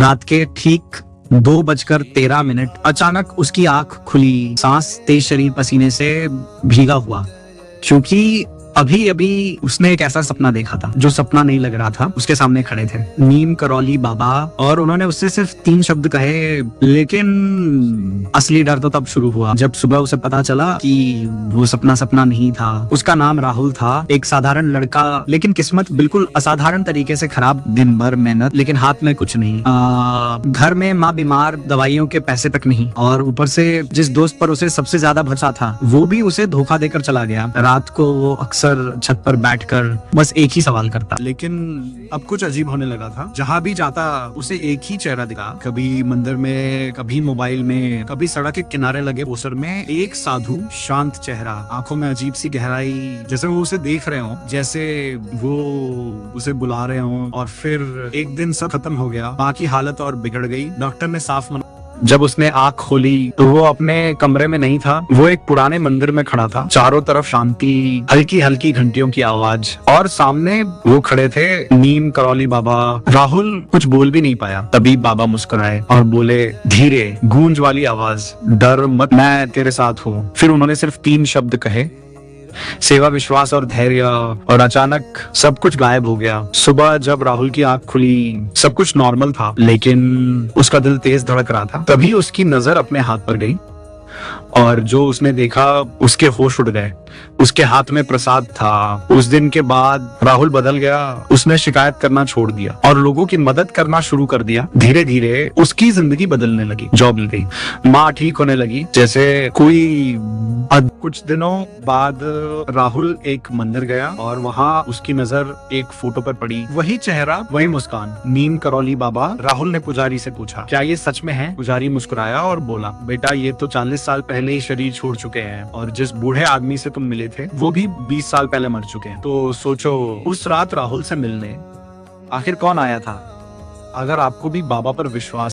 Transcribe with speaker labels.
Speaker 1: रात के ठीक 2:13 अचानक उसकी आंख खुली, सांस तेज, शरीर पसीने से भीगा हुआ, क्योंकि अभी अभी उसने एक ऐसा सपना देखा था जो सपना नहीं लग रहा था। उसके सामने खड़े थे नीम करौली बाबा और उन्होंने उससे सिर्फ 3 शब्द कहे, लेकिन असली डर तो तब शुरू हुआ जब सुबह उसे पता चला कि वो सपना नहीं था। उसका नाम राहुल था, एक साधारण लड़का, लेकिन किस्मत बिल्कुल असाधारण तरीके से खराब। दिन भर मेहनत, लेकिन हाथ में कुछ नहीं। घर में माँ बीमार, दवाइयों के पैसे तक नहीं, और ऊपर से जिस दोस्त पर उसे सबसे ज्यादा भरोसा था वो भी उसे धोखा देकर चला गया। रात को वो अक्सर छत पर बैठकर बस एक ही सवाल करता, लेकिन अब कुछ अजीब होने लगा था। जहाँ भी जाता उसे एक ही चेहरा दिखा, कभी मंदिर में, कभी मोबाइल में, कभी सड़क के किनारे लगे पोस्टर में। एक साधु, शांत चेहरा, आंखों में अजीब सी गहराई, जैसे वो उसे देख रहे हो, जैसे वो उसे बुला रहे हो। और फिर एक दिन सब खत्म हो गया, माँ की हालत और बिगड़ गई। डॉक्टर ने साफ मना। जब उसने आंख खोली तो वो अपने कमरे में नहीं था, वो एक पुराने मंदिर में खड़ा था। चारों तरफ शांति, हल्की हल्की घंटियों की आवाज, और सामने वो खड़े थे नीम करौली बाबा। राहुल कुछ बोल भी नहीं पाया। तभी बाबा मुस्कुराए और बोले धीरे, गूंज वाली आवाज, डर मत, मैं तेरे साथ हूँ। फिर उन्होंने सिर्फ 3 शब्द कहे, सेवा, विश्वास और धैर्य, और अचानक सब कुछ गायब हो गया। सुबह जब राहुल की आंख खुली सब कुछ नॉर्मल था, लेकिन उसका दिल तेज धड़क रहा था। तभी उसकी नजर अपने हाथ पर गई, और जो उसने देखा उसके होश उड़ गए। उसके हाथ में प्रसाद था। उस दिन के बाद राहुल बदल गया। उसने शिकायत करना छोड़ दिया और लोगों की मदद करना शुरू कर दिया। धीरे धीरे उसकी जिंदगी बदलने लगी। जॉब मिल गई, माँ ठीक होने लगी जैसे कोई। कुछ दिनों बाद राहुल एक मंदिर गया और वहाँ उसकी नजर एक फोटो पर पड़ी। वही चेहरा, वही मुस्कान, नीम करौली बाबा। राहुल ने पुजारी से पूछा, क्या ये सच में है? पुजारी मुस्कुराया और बोला, बेटा ये तो 40 साल पहले ही शरीर छोड़ चुके हैं, और जिस बूढ़े आदमी से तुम मिले थे वो भी 20 साल पहले मर चुके हैं। तो सोचो, उस रात राहुल से मिलने आखिर कौन आया था? अगर आपको भी बाबा पर विश्वास